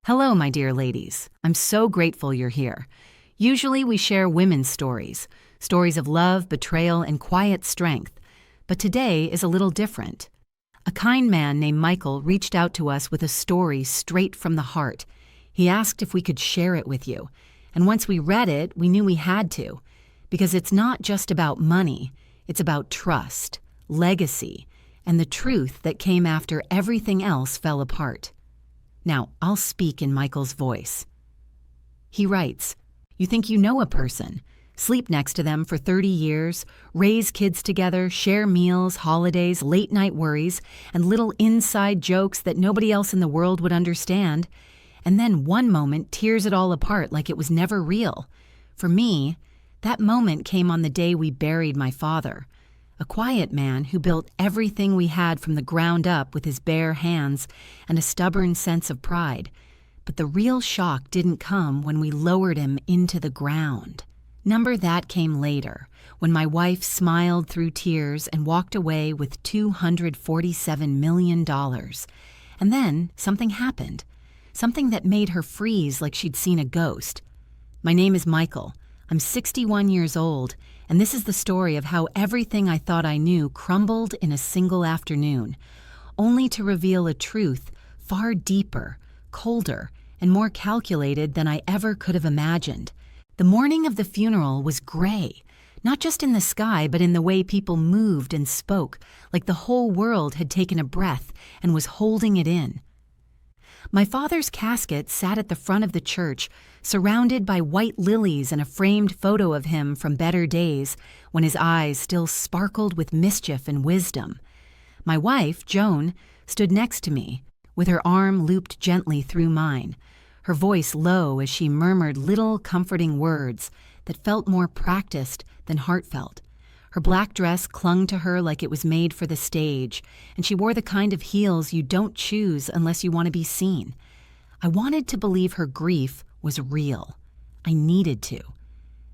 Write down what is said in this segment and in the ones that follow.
Hello, my dear ladies. I'm so grateful you're here. Usually we share women's stories, stories of love, betrayal, and quiet strength. But today is a little different. A kind man named Michael reached out to us with a story straight from the heart. He asked if we could share it with you. And once we read it, we knew we had to. Because it's not just about money, it's about trust, legacy, and the truth that came after everything else fell apart. Now, I'll speak in Michael's voice. He writes, "You think you know a person, sleep next to them for 30 years, raise kids together, share meals, holidays, late-night worries, and little inside jokes that nobody else in the world would understand, and then one moment tears it all apart like it was never real. For me, that moment came on the day we buried my father. A quiet man who built everything we had from the ground up with his bare hands and a stubborn sense of pride. But the real shock didn't come when we lowered him into the ground. That came later, when my wife smiled through tears and walked away with $247 million. And then something happened, something that made her freeze like she'd seen a ghost. My name is Michael. I'm 61 years old, and this is the story of how everything I thought I knew crumbled in a single afternoon, only to reveal a truth far deeper, colder, and more calculated than I ever could have imagined. The morning of the funeral was gray, not just in the sky, but in the way people moved and spoke, like the whole world had taken a breath and was holding it in. My father's casket sat at the front of the church, surrounded by white lilies and a framed photo of him from better days, when his eyes still sparkled with mischief and wisdom. My wife, Joan, stood next to me, with her arm looped gently through mine, her voice low as she murmured little comforting words that felt more practiced than heartfelt. Her black dress clung to her like it was made for the stage, and she wore the kind of heels you don't choose unless you want to be seen. I wanted to believe her grief was real. I needed to.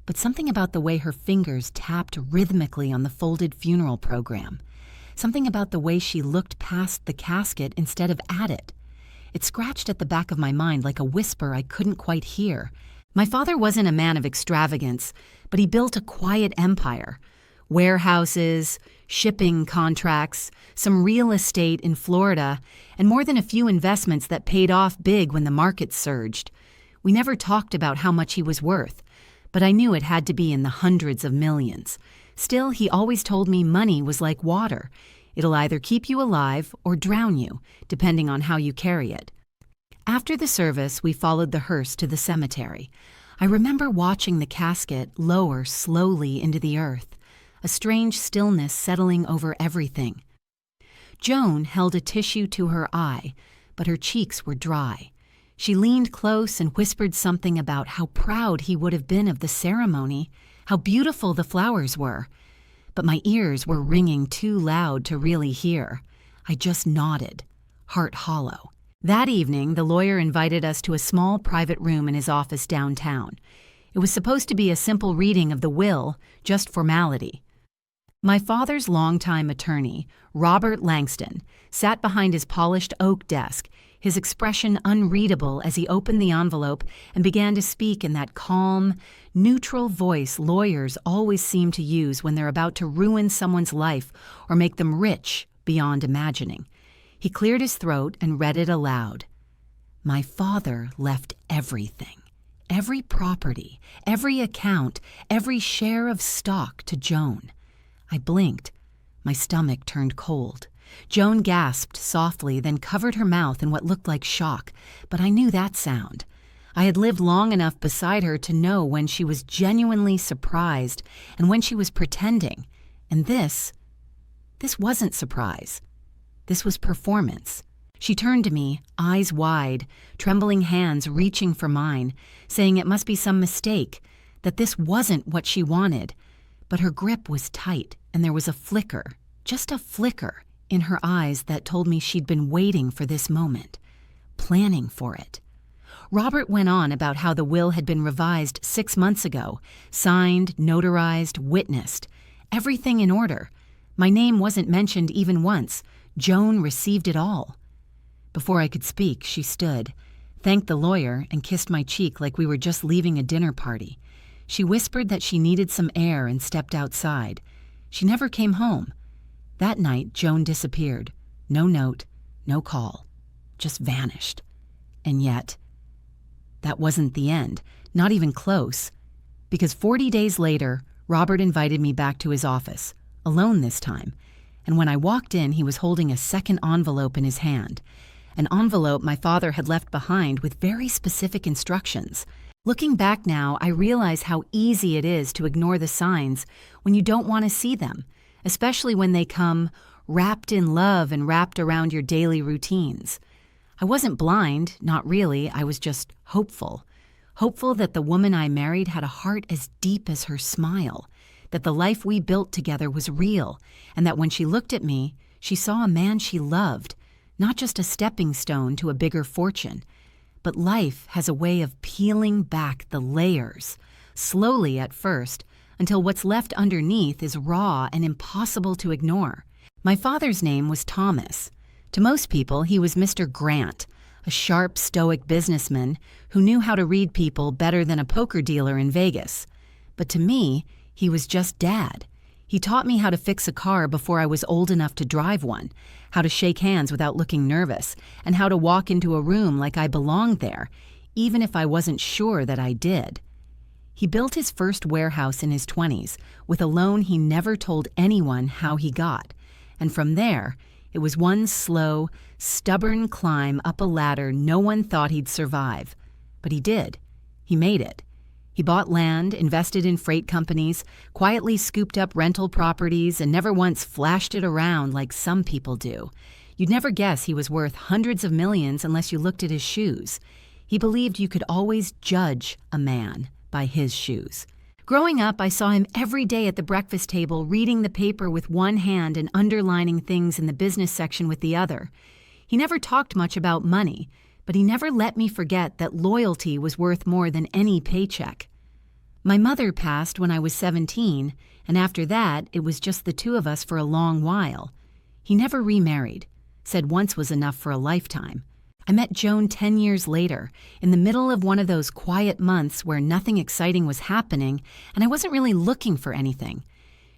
But something about the way her fingers tapped rhythmically on the folded funeral program, something about the way she looked past the casket instead of at it, it scratched at the back of my mind like a whisper I couldn't quite hear. My father wasn't a man of extravagance, but he built a quiet empire. Warehouses, shipping contracts, some real estate in Florida, and more than a few investments that paid off big when the market surged. We never talked about how much he was worth, but I knew it had to be in the hundreds of millions. Still, he always told me money was like water. It'll either keep you alive or drown you, depending on how you carry it. After the service, we followed the hearse to the cemetery. I remember watching the casket lower slowly into the earth, a strange stillness settling over everything. Joan held a tissue to her eye, but her cheeks were dry. She leaned close and whispered something about how proud he would have been of the ceremony, how beautiful the flowers were. But my ears were ringing too loud to really hear. I just nodded, heart hollow. That evening, the lawyer invited us to a small private room in his office downtown. It was supposed to be a simple reading of the will, just formality. My father's longtime attorney, Robert Langston, sat behind his polished oak desk, his expression unreadable as he opened the envelope and began to speak in that calm, neutral voice lawyers always seem to use when they're about to ruin someone's life or make them rich beyond imagining. He cleared his throat and read it aloud. My father left everything, every property, every account, every share of stock to Joan. I blinked. My stomach turned cold. Joan gasped softly, then covered her mouth in what looked like shock, but I knew that sound. I had lived long enough beside her to know when she was genuinely surprised and when she was pretending. And this wasn't surprise. This was performance. She turned to me, eyes wide, trembling hands reaching for mine, saying it must be some mistake, that this wasn't what she wanted. But her grip was tight, and there was a flicker, just a flicker, in her eyes that told me she'd been waiting for this moment, planning for it. Robert went on about how the will had been revised 6 months ago, signed, notarized, witnessed, everything in order. My name wasn't mentioned even once. Joan received it all. Before I could speak, she stood, thanked the lawyer, and kissed my cheek like we were just leaving a dinner party. She whispered that she needed some air and stepped outside. She never came home. That night, Joan disappeared. No note, no call, just vanished. And yet, that wasn't the end, not even close, because 40 days later, Robert invited me back to his office, alone this time, and when I walked in, he was holding a second envelope in his hand, an envelope my father had left behind with very specific instructions. Looking back now, I realize how easy it is to ignore the signs when you don't want to see them, especially when they come wrapped in love and wrapped around your daily routines. I wasn't blind, not really, I was just hopeful. Hopeful that the woman I married had a heart as deep as her smile, that the life we built together was real, and that when she looked at me, she saw a man she loved, not just a stepping stone to a bigger fortune. But life has a way of peeling back the layers, slowly at first, until what's left underneath is raw and impossible to ignore. My father's name was Thomas. To most people, he was Mr. Grant, a sharp, stoic businessman who knew how to read people better than a poker dealer in Vegas. But to me, he was just Dad. He taught me how to fix a car before I was old enough to drive one, how to shake hands without looking nervous, and how to walk into a room like I belonged there, even if I wasn't sure that I did. He built his first warehouse in his 20s with a loan he never told anyone how he got, and from there, it was one slow, stubborn climb up a ladder no one thought he'd survive. But he did. He made it. He bought land, invested in freight companies, quietly scooped up rental properties, and never once flashed it around like some people do. You'd never guess he was worth hundreds of millions unless you looked at his shoes. He believed you could always judge a man by his shoes. Growing up, I saw him every day at the breakfast table reading the paper with one hand and underlining things in the business section with the other. He never talked much about money, but he never let me forget that loyalty was worth more than any paycheck. My mother passed when I was 17, and after that, it was just the two of us for a long while. He never remarried, said once was enough for a lifetime. I met Joan 10 years later, in the middle of one of those quiet months where nothing exciting was happening, and I wasn't really looking for anything.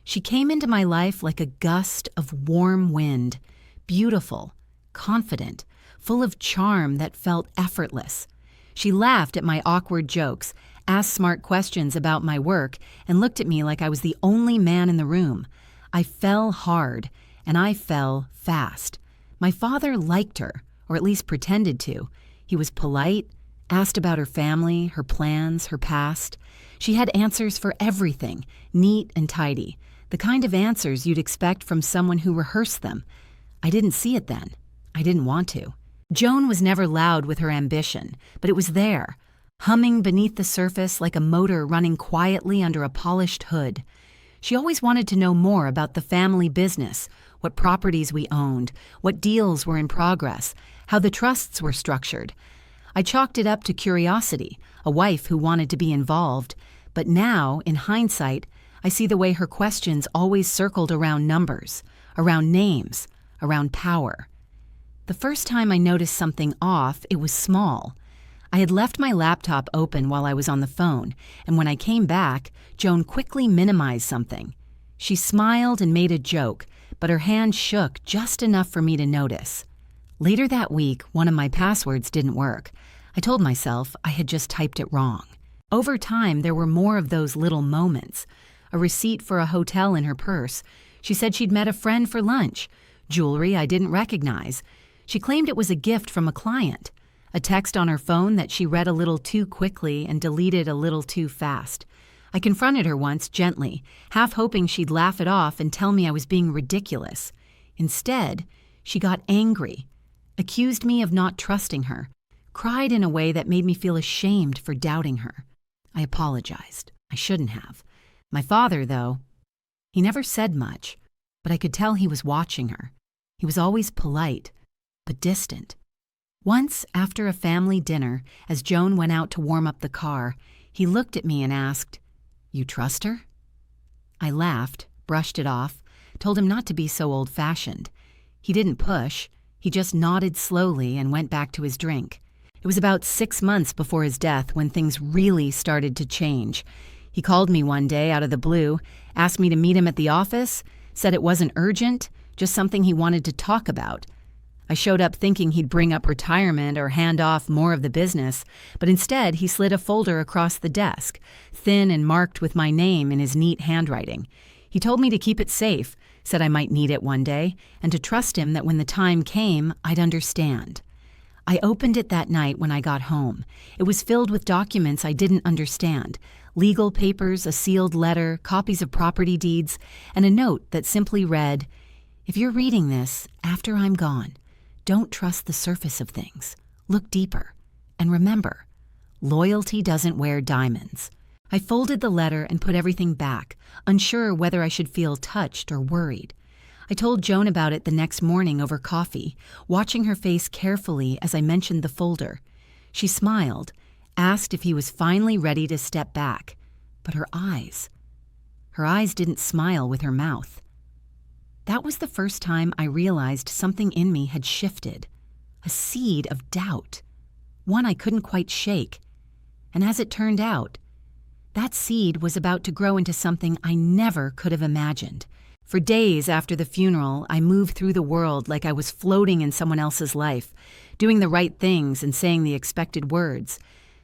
She came into my life like a gust of warm wind, beautiful, confident, full of charm that felt effortless. She laughed at my awkward jokes, asked smart questions about my work, and looked at me like I was the only man in the room. I fell hard, and I fell fast. My father liked her, or at least pretended to. He was polite, asked about her family, her plans, her past. She had answers for everything, neat and tidy, the kind of answers you'd expect from someone who rehearsed them. I didn't see it then. I didn't want to. Joan was never loud with her ambition, but it was there, humming beneath the surface like a motor running quietly under a polished hood. She always wanted to know more about the family business, what properties we owned, what deals were in progress, how the trusts were structured. I chalked it up to curiosity, a wife who wanted to be involved, but now, in hindsight, I see the way her questions always circled around numbers, around names, around power. The first time I noticed something off, it was small. I had left my laptop open while I was on the phone, and when I came back, Joan quickly minimized something. She smiled and made a joke, but her hand shook just enough for me to notice. Later that week, one of my passwords didn't work. I told myself I had just typed it wrong. Over time, there were more of those little moments. A receipt for a hotel in her purse. She said she'd met a friend for lunch. Jewelry I didn't recognize. She claimed it was a gift from a client. A text on her phone that she read a little too quickly and deleted a little too fast. I confronted her once gently, half hoping she'd laugh it off and tell me I was being ridiculous. Instead, she got angry, accused me of not trusting her, cried in a way that made me feel ashamed for doubting her. I apologized. I shouldn't have. My father, though, he never said much, but I could tell he was watching her. He was always polite, but distant. Once, after a family dinner, as Joan went out to warm up the car, he looked at me and asked, "You trust her?" I laughed, brushed it off, told him not to be so old-fashioned. He didn't push. He just nodded slowly and went back to his drink. It was about 6 months before his death when things really started to change. He called me one day out of the blue, asked me to meet him at the office, said it wasn't urgent, just something he wanted to talk about. I showed up thinking he'd bring up retirement or hand off more of the business, but instead he slid a folder across the desk, thin and marked with my name in his neat handwriting. He told me to keep it safe, said I might need it one day, and to trust him that when the time came, I'd understand. I opened it that night when I got home. It was filled with documents I didn't understand, legal papers, a sealed letter, copies of property deeds, and a note that simply read, "If you're reading this after I'm gone, don't trust the surface of things. Look deeper. And remember, loyalty doesn't wear diamonds." I folded the letter and put everything back, unsure whether I should feel touched or worried. I told Joan about it the next morning over coffee, watching her face carefully as I mentioned the folder. She smiled, asked if he was finally ready to step back, but her eyes didn't smile with her mouth. That was the first time I realized something in me had shifted, a seed of doubt, one I couldn't quite shake. And as it turned out, that seed was about to grow into something I never could have imagined. For days after the funeral, I moved through the world like I was floating in someone else's life, doing the right things and saying the expected words.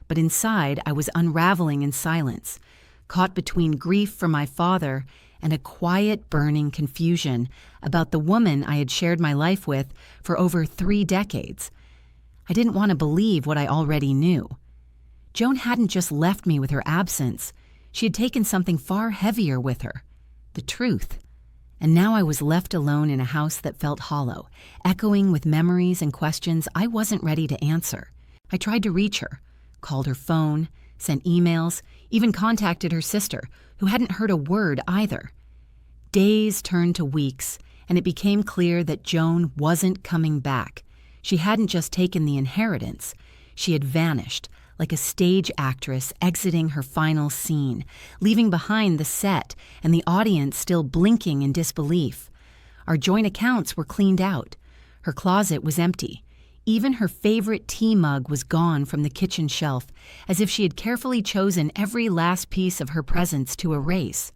But inside, I was unraveling in silence, caught between grief for my father and a quiet, burning confusion about the woman I had shared my life with for over 3 decades. I didn't want to believe what I already knew. Joan hadn't just left me with her absence. She had taken something far heavier with her, the truth. And now I was left alone in a house that felt hollow, echoing with memories and questions I wasn't ready to answer. I tried to reach her, called her phone, sent emails, even contacted her sister, who hadn't heard a word either. Days turned to weeks, and it became clear that Joan wasn't coming back. She hadn't just taken the inheritance. She had vanished, like a stage actress exiting her final scene, leaving behind the set and the audience still blinking in disbelief. Our joint accounts were cleaned out. Her closet was empty. Even her favorite tea mug was gone from the kitchen shelf, as if she had carefully chosen every last piece of her presents to erase.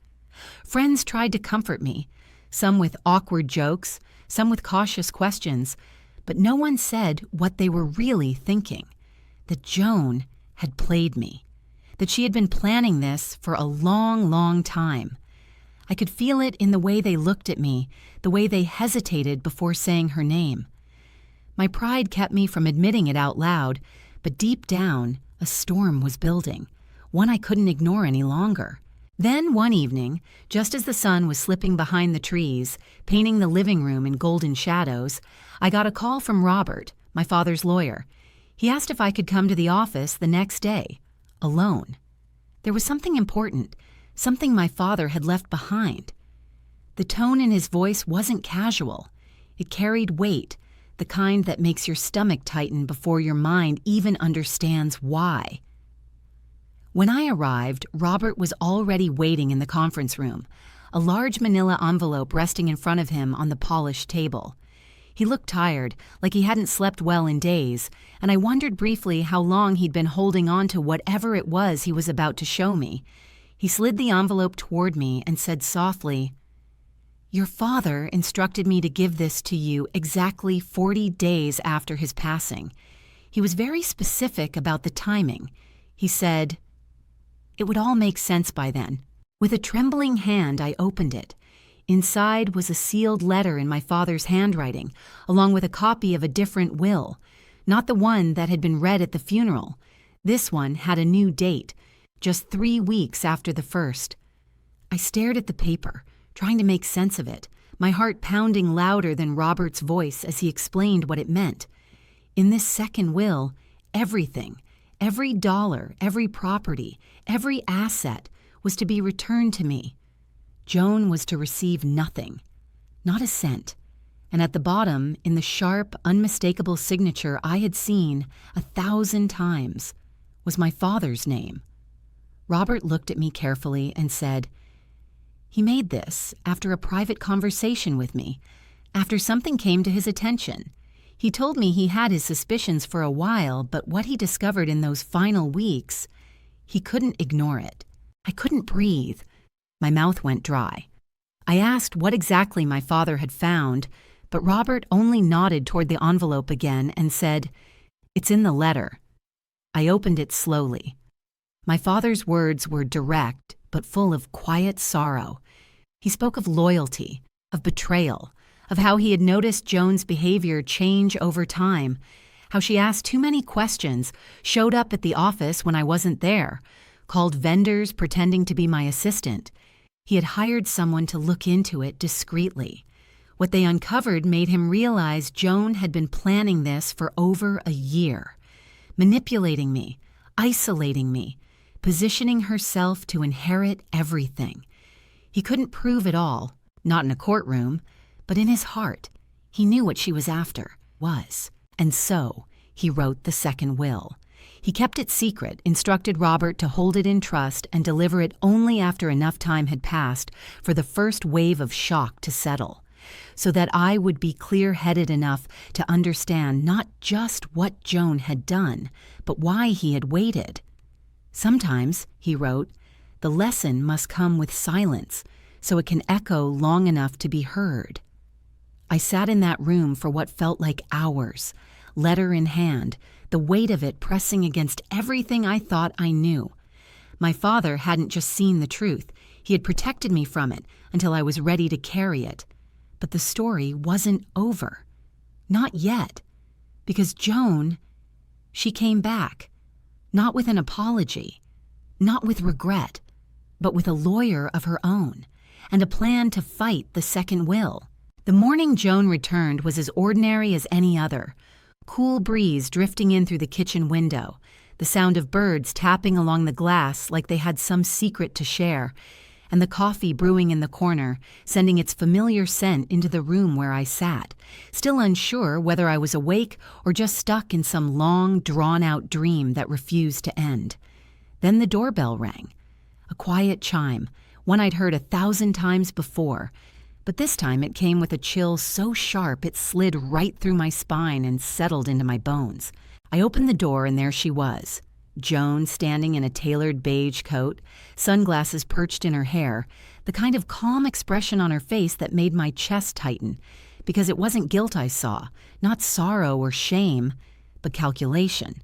Friends tried to comfort me, some with awkward jokes, some with cautious questions, but no one said what they were really thinking, that Joan had played me, that she had been planning this for a long, long time. I could feel it in the way they looked at me, the way they hesitated before saying her name. My pride kept me from admitting it out loud, but deep down, a storm was building, one I couldn't ignore any longer. Then one evening, just as the sun was slipping behind the trees, painting the living room in golden shadows, I got a call from Robert, my father's lawyer. He asked if I could come to the office the next day, alone. There was something important, something my father had left behind. The tone in his voice wasn't casual. It carried weight, the kind that makes your stomach tighten before your mind even understands why. When I arrived, Robert was already waiting in the conference room, a large manila envelope resting in front of him on the polished table. He looked tired, like he hadn't slept well in days, and I wondered briefly how long he'd been holding on to whatever it was he was about to show me. He slid the envelope toward me and said softly, "Your father instructed me to give this to you exactly 40 days after his passing. He was very specific about the timing. He said it would all make sense by then." With a trembling hand, I opened it. Inside was a sealed letter in my father's handwriting, along with a copy of a different will, not the one that had been read at the funeral. This one had a new date, just 3 weeks after the first. I stared at the paper, trying to make sense of it, my heart pounding louder than Robert's voice as he explained what it meant. In this second will, everything, every dollar, every property, every asset was to be returned to me. Joan was to receive nothing, not a cent. And at the bottom, in the sharp, unmistakable signature I had seen 1,000 times, was my father's name. Robert looked at me carefully and said, "He made this after a private conversation with me, after something came to his attention. He told me he had his suspicions for a while, but what he discovered in those final weeks, he couldn't ignore it. I couldn't breathe. My mouth went dry. I asked what exactly my father had found, but Robert only nodded toward the envelope again and said, "It's in the letter." I opened it slowly. My father's words were direct, but full of quiet sorrow. He spoke of loyalty, of betrayal, of how he had noticed Joan's behavior change over time, how she asked too many questions, showed up at the office when I wasn't there, called vendors pretending to be my assistant. He had hired someone to look into it discreetly. What they uncovered made him realize Joan had been planning this for over a year, manipulating me, isolating me, positioning herself to inherit everything. He couldn't prove it all, not in a courtroom, but in his heart. He knew what she was after, and so he wrote the second will. He kept it secret, instructed Robert to hold it in trust and deliver it only after enough time had passed for the first wave of shock to settle, so that I would be clear-headed enough to understand not just what Joan had done, but why he had waited. Sometimes, he wrote, the lesson must come with silence, so it can echo long enough to be heard. I sat in that room for what felt like hours, letter in hand, the weight of it pressing against everything I thought I knew. My father hadn't just seen the truth, he had protected me from it until I was ready to carry it. But the story wasn't over. Not yet. Because Joan, she came back. Not with an apology, not with regret, but with a lawyer of her own, and a plan to fight the second will. The morning Joan returned was as ordinary as any other. Cool breeze drifting in through the kitchen window, the sound of birds tapping along the glass like they had some secret to share, and the coffee brewing in the corner, sending its familiar scent into the room where I sat, still unsure whether I was awake or just stuck in some long, drawn-out dream that refused to end. Then the doorbell rang. A quiet chime, one I'd heard 1,000 times before, but this time it came with a chill so sharp it slid right through my spine and settled into my bones. I opened the door and there she was, Joan standing in a tailored beige coat, sunglasses perched in her hair, the kind of calm expression on her face that made my chest tighten, because it wasn't guilt I saw, not sorrow or shame, but calculation.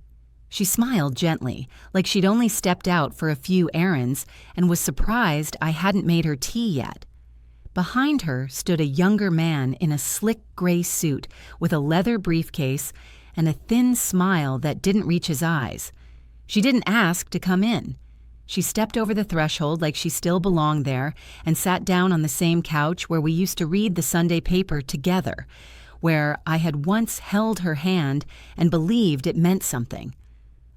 She smiled gently, like she'd only stepped out for a few errands and was surprised I hadn't made her tea yet. Behind her stood a younger man in a slick gray suit with a leather briefcase and a thin smile that didn't reach his eyes. She didn't ask to come in. She stepped over the threshold like she still belonged there and sat down on the same couch where we used to read the Sunday paper together, where I had once held her hand and believed it meant something.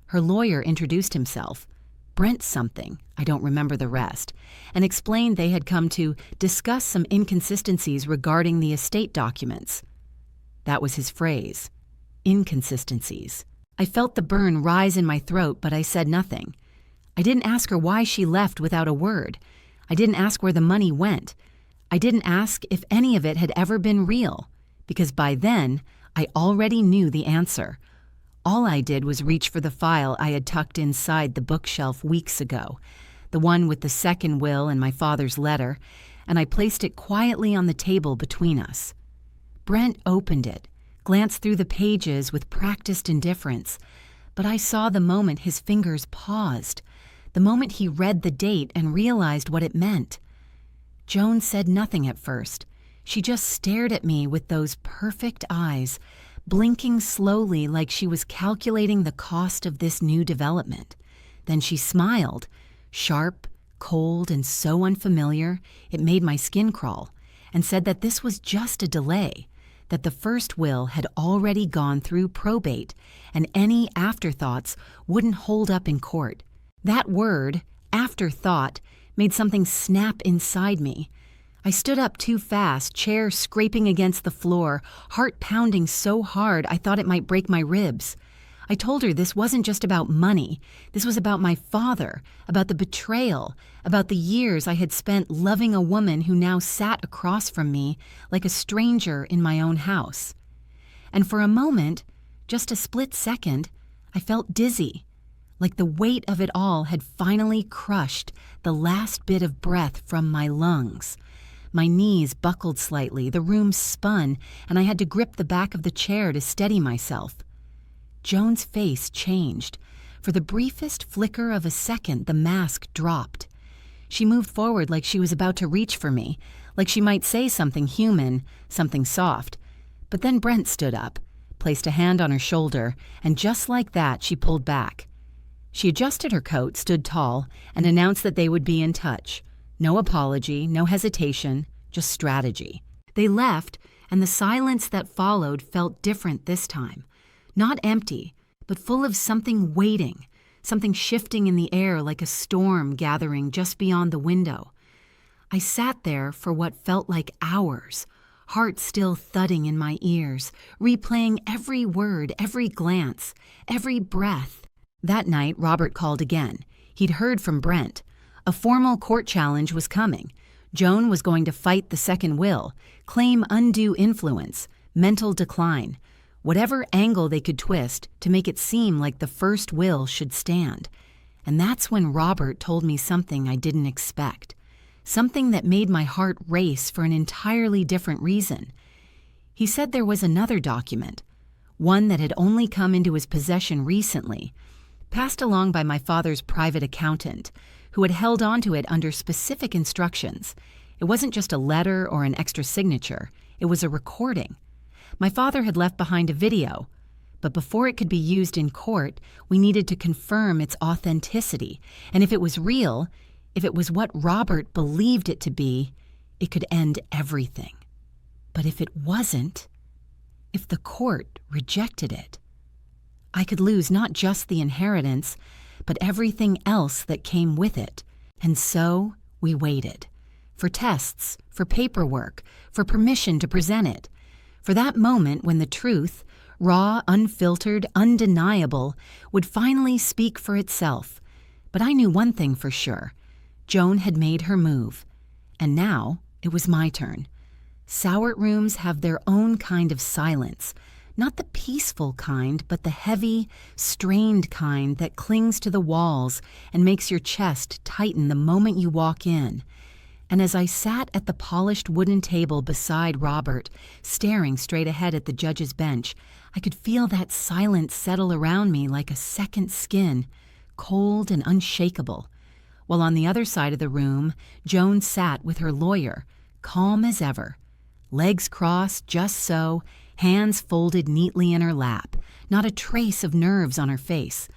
Her lawyer introduced himself, Brent something, I don't remember the rest, and explained they had come to discuss some inconsistencies regarding the estate documents. That was his phrase, inconsistencies. I felt the burn rise in my throat, but I said nothing. I didn't ask her why she left without a word. I didn't ask where the money went. I didn't ask if any of it had ever been real, because by then I already knew the answer. All I did was reach for the file I had tucked inside the bookshelf weeks ago, the one with the second will and my father's letter, and I placed it quietly on the table between us. Brent opened it, glanced through the pages with practiced indifference, but I saw the moment his fingers paused, the moment he read the date and realized what it meant. Joan said nothing at first. She just stared at me with those perfect eyes, blinking slowly like she was calculating the cost of this new development. Then she smiled, sharp, cold, and so unfamiliar it made my skin crawl, and said that this was just a delay, that the first will had already gone through probate, and any afterthoughts wouldn't hold up in court. That word, afterthought, made something snap inside me. I stood up too fast, chair scraping against the floor, heart pounding so hard I thought it might break my ribs. I told her this wasn't just about money. This was about my father, about the betrayal, about the years I had spent loving a woman who now sat across from me like a stranger in my own house. And for a moment, just a split second, I felt dizzy, like the weight of it all had finally crushed the last bit of breath from my lungs. My knees buckled slightly, the room spun, and I had to grip the back of the chair to steady myself. Joan's face changed. For the briefest flicker of a second, the mask dropped. She moved forward like she was about to reach for me, like she might say something human, something soft. But then Brent stood up, placed a hand on her shoulder, and just like that, she pulled back. She adjusted her coat, stood tall, and announced that they would be in touch. No apology, no hesitation, just strategy. They left, and the silence that followed felt different this time. Not empty, but full of something waiting, something shifting in the air like a storm gathering just beyond the window. I sat there for what felt like hours, heart still thudding in my ears, replaying every word, every glance, every breath. That night, Robert called again. He'd heard from Brent. A formal court challenge was coming. Joan was going to fight the second will, claim undue influence, mental decline, whatever angle they could twist to make it seem like the first will should stand. And that's when Robert told me something I didn't expect, something that made my heart race for an entirely different reason. He said there was another document, one that had only come into his possession recently, passed along by my father's private accountant, who had held onto it under specific instructions. It wasn't just a letter or an extra signature, it was a recording. My father had left behind a video, but before it could be used in court, we needed to confirm its authenticity, and if it was real, if it was what Robert believed it to be, it could end everything. But if it wasn't, if the court rejected it, I could lose not just the inheritance, but everything else that came with it. And so we waited. For tests, for paperwork, for permission to present it. For that moment when the truth, raw, unfiltered, undeniable, would finally speak for itself. But I knew one thing for sure. Joan had made her move. And now it was my turn. Sowart rooms have their own kind of silence. Not the peaceful kind, but the heavy, strained kind that clings to the walls and makes your chest tighten the moment you walk in. And as I sat at the polished wooden table beside Robert, staring straight ahead at the judge's bench, I could feel that silence settle around me like a second skin, cold and unshakable. While on the other side of the room, Joan sat with her lawyer, calm as ever. Legs crossed just so, hands folded neatly in her lap, not a trace of nerves on her face.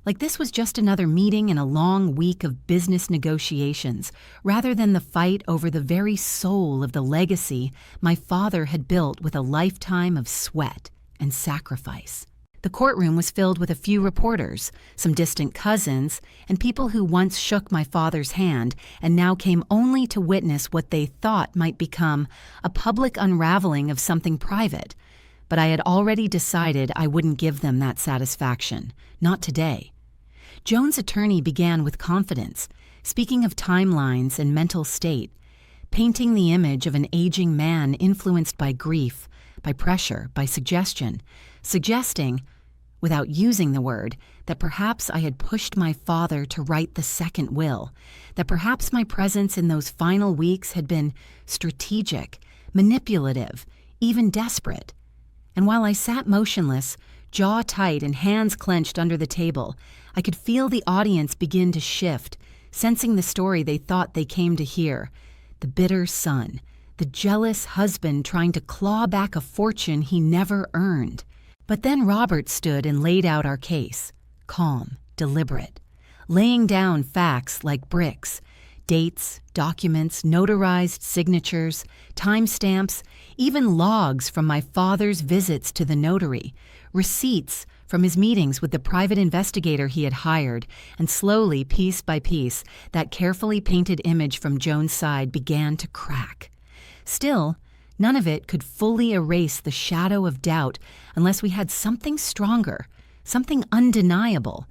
Like this was just another meeting in a long week of business negotiations, rather than the fight over the very soul of the legacy my father had built with a lifetime of sweat and sacrifice. The courtroom was filled with a few reporters, some distant cousins, and people who once shook my father's hand and now came only to witness what they thought might become a public unraveling of something private. But I had already decided I wouldn't give them that satisfaction, not today. Joan's attorney began with confidence, speaking of timelines and mental state, painting the image of an aging man influenced by grief, by pressure, by suggestion, suggesting, without using the word, that perhaps I had pushed my father to write the second will, that perhaps my presence in those final weeks had been strategic, manipulative, even desperate. And while I sat motionless, jaw tight and hands clenched under the table, I could feel the audience begin to shift, sensing the story they thought they came to hear. The bitter son, the jealous husband trying to claw back a fortune he never earned. But then Robert stood and laid out our case, calm, deliberate, laying down facts like bricks, dates, documents, notarized signatures, timestamps, even logs from my father's visits to the notary, receipts from his meetings with the private investigator he had hired, and slowly, piece by piece, that carefully painted image from Joan's side began to crack. Still, none of it could fully erase the shadow of doubt unless we had something stronger, something undeniable.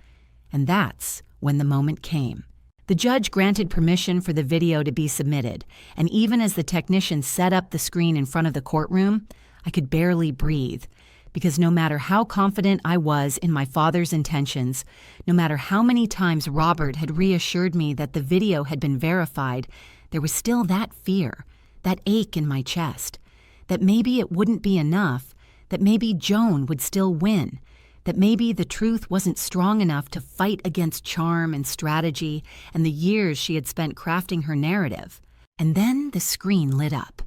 And that's when the moment came. The judge granted permission for the video to be submitted, and even as the technician set up the screen in front of the courtroom, I could barely breathe. because no matter how confident I was in my father's intentions, no matter how many times Robert had reassured me that the video had been verified, there was still that fear, that ache in my chest, that maybe it wouldn't be enough, that maybe Joan would still win, that maybe the truth wasn't strong enough to fight against charm and strategy and the years she had spent crafting her narrative. And then the screen lit up.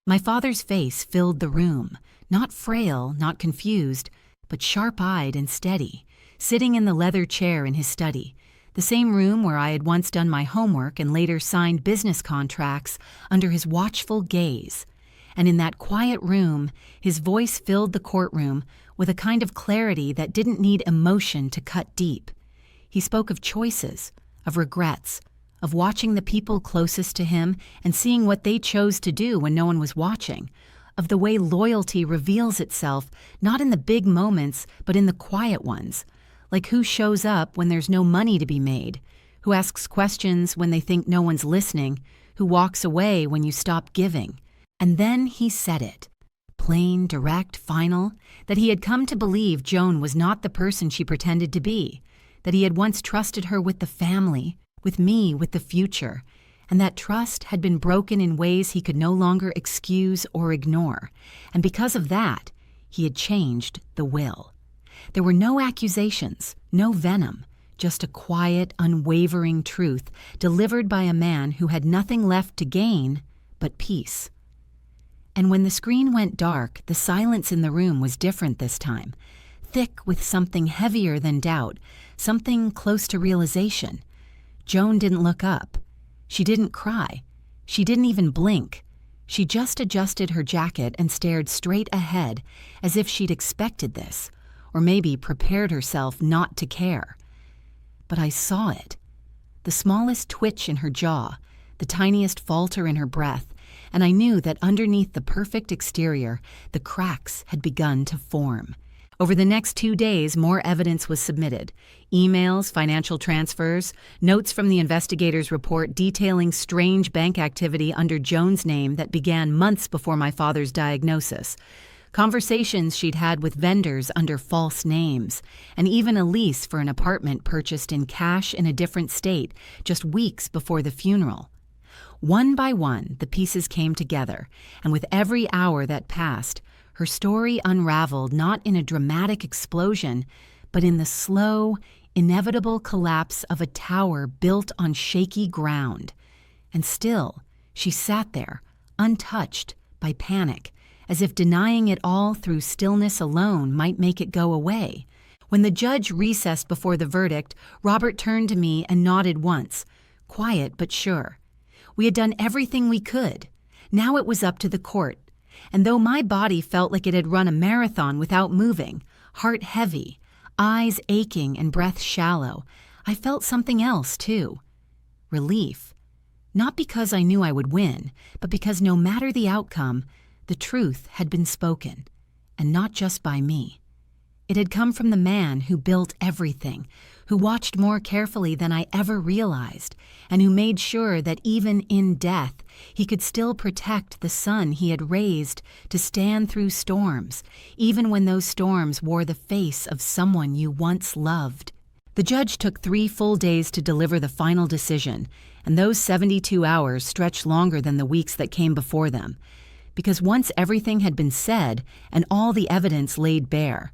My father's face filled the room, not frail, not confused, but sharp-eyed and steady, sitting in the leather chair in his study, the same room where I had once done my homework and later signed business contracts under his watchful gaze. And in that quiet room, his voice filled the courtroom with a kind of clarity that didn't need emotion to cut deep. He spoke of choices, of regrets, of watching the people closest to him and seeing what they chose to do when no one was watching, of the way loyalty reveals itself not in the big moments but in the quiet ones, like who shows up when there's no money to be made, who asks questions when they think no one's listening, who walks away when you stop giving. And then he said it, plain, direct, final, that he had come to believe Joan was not the person she pretended to be, that he had once trusted her with the family, with me, with the future, and that trust had been broken in ways he could no longer excuse or ignore, and because of that, he had changed the will. There were no accusations, no venom, just a quiet, unwavering truth delivered by a man who had nothing left to gain but peace. And when the screen went dark, the silence in the room was different this time, thick with something heavier than doubt, something close to realization. Joan didn't look up. She didn't cry. She didn't even blink. She just adjusted her jacket and stared straight ahead, as if she'd expected this, or maybe prepared herself not to care. But I saw it. The smallest twitch in her jaw, the tiniest falter in her breath, and I knew that underneath the perfect exterior, the cracks had begun to form. Over the next 2 days, more evidence was submitted. Emails, financial transfers, notes from the investigator's report detailing strange bank activity under Joan's name that began months before my father's diagnosis. Conversations she'd had with vendors under false names, and even a lease for an apartment purchased in cash in a different state just weeks before the funeral. One by one, the pieces came together, and with every hour that passed, her story unraveled not in a dramatic explosion, but in the slow, inevitable collapse of a tower built on shaky ground. And still, she sat there, untouched by panic, as if denying it all through stillness alone might make it go away. When the judge recessed before the verdict, Robert turned to me and nodded once, quiet but sure. We had done everything we could. Now it was up to the court. And though my body felt like it had run a marathon without moving, heart heavy, eyes aching and breath shallow, I felt something else too. Relief. Not because I knew I would win, but because no matter the outcome, the truth had been spoken, and not just by me. It had come from the man who built everything, who watched more carefully than I ever realized, and who made sure that even in death, he could still protect the son he had raised to stand through storms, even when those storms wore the face of someone you once loved. The judge took 3 full days to deliver the final decision, and those 72 hours stretched longer than the weeks that came before them. Because once everything had been said and all the evidence laid bare,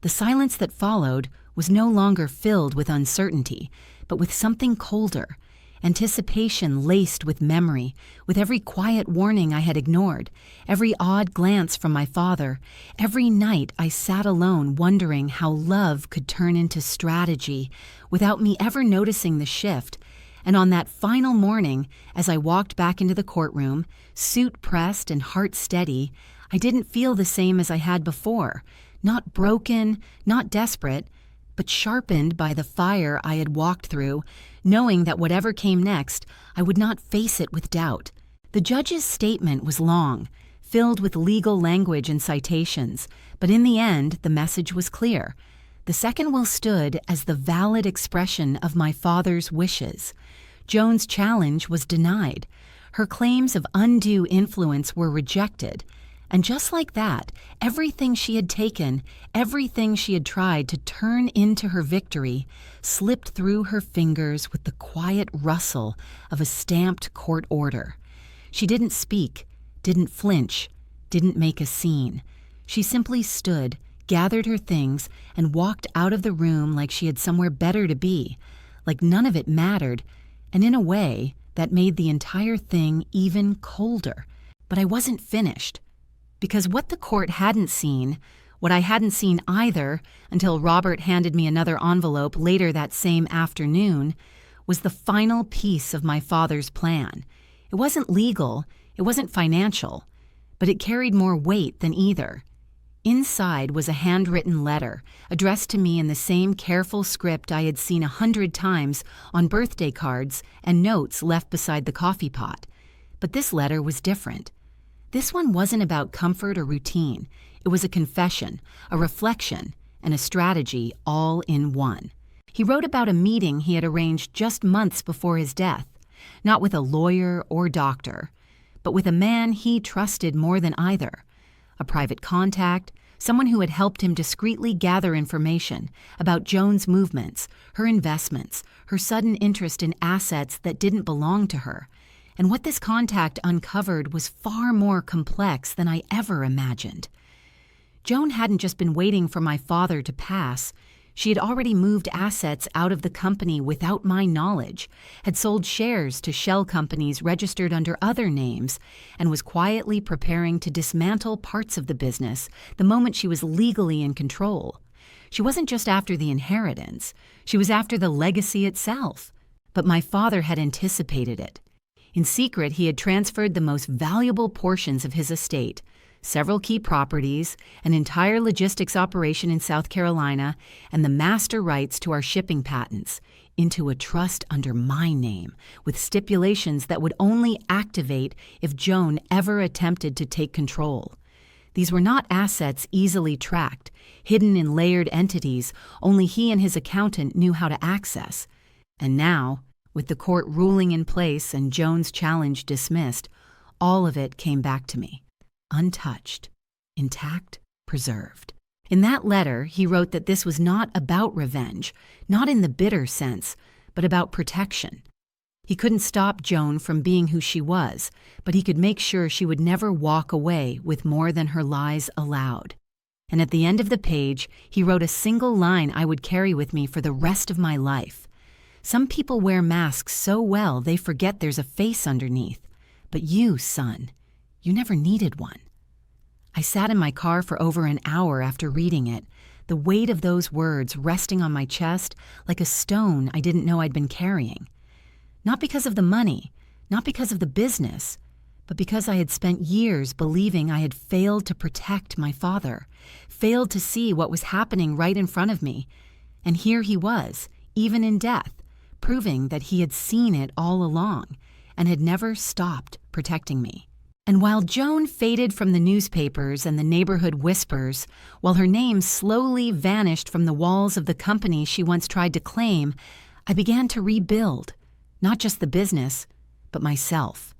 the silence that followed was no longer filled with uncertainty, but with something colder, anticipation laced with memory, with every quiet warning I had ignored, every odd glance from my father, every night I sat alone wondering how love could turn into strategy without me ever noticing the shift. And on that final morning, as I walked back into the courtroom, suit pressed and heart steady, I didn't feel the same as I had before, not broken, not desperate, but sharpened by the fire I had walked through, knowing that whatever came next, I would not face it with doubt. The judge's statement was long, filled with legal language and citations, but in the end, the message was clear. The second will stood as the valid expression of my father's wishes. Joan's challenge was denied. Her claims of undue influence were rejected, And just like that, everything she had taken, everything she had tried to turn into her victory, slipped through her fingers with the quiet rustle of a stamped court order. She didn't speak, didn't flinch, didn't make a scene. She simply stood, gathered her things, and walked out of the room like she had somewhere better to be, like none of it mattered, and in a way that made the entire thing even colder. But I wasn't finished. Because what the court hadn't seen, what I hadn't seen either until Robert handed me another envelope later that same afternoon, was the final piece of my father's plan. It wasn't legal, it wasn't financial, but it carried more weight than either. Inside was a handwritten letter addressed to me in the same careful script I had seen 100 times on birthday cards and notes left beside the coffee pot. But this letter was different. This one wasn't about comfort or routine. It was a confession, a reflection, and a strategy all in one. He wrote about a meeting he had arranged just months before his death, not with a lawyer or doctor, but with a man he trusted more than either, a private contact, someone who had helped him discreetly gather information about Joan's movements, her investments, her sudden interest in assets that didn't belong to her. And what this contact uncovered was far more complex than I ever imagined. Joan hadn't just been waiting for my father to pass. She had already moved assets out of the company without my knowledge, had sold shares to shell companies registered under other names, and was quietly preparing to dismantle parts of the business the moment she was legally in control. She wasn't just after the inheritance, she was after the legacy itself. But my father had anticipated it. In secret, he had transferred the most valuable portions of his estate, several key properties, an entire logistics operation in South Carolina, and the master rights to our shipping patents, into a trust under my name, with stipulations that would only activate if Joan ever attempted to take control. These were not assets easily tracked, hidden in layered entities only he and his accountant knew how to access. And now, with the court ruling in place and Joan's challenge dismissed, all of it came back to me, untouched, intact, preserved. In that letter, he wrote that this was not about revenge, not in the bitter sense, but about protection. He couldn't stop Joan from being who she was, but he could make sure she would never walk away with more than her lies allowed. And at the end of the page, he wrote a single line I would carry with me for the rest of my life. Some people wear masks so well they forget there's a face underneath. But you, son, you never needed one. I sat in my car for over an hour after reading it, the weight of those words resting on my chest like a stone I didn't know I'd been carrying. Not because of the money, not because of the business, but because I had spent years believing I had failed to protect my father, failed to see what was happening right in front of me. And here he was, even in death, proving that he had seen it all along and had never stopped protecting me. And while Joan faded from the newspapers and the neighborhood whispers, while her name slowly vanished from the walls of the company she once tried to claim, I began to rebuild, not just the business, but myself.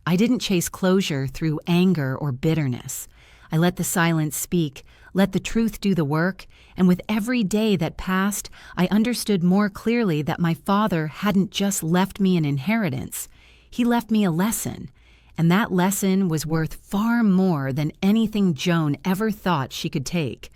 I didn't chase closure through anger or bitterness. I let the silence speak, let the truth do the work, and with every day that passed, I understood more clearly that my father hadn't just left me an inheritance. He left me a lesson, and that lesson was worth far more than anything Joan ever thought she could take.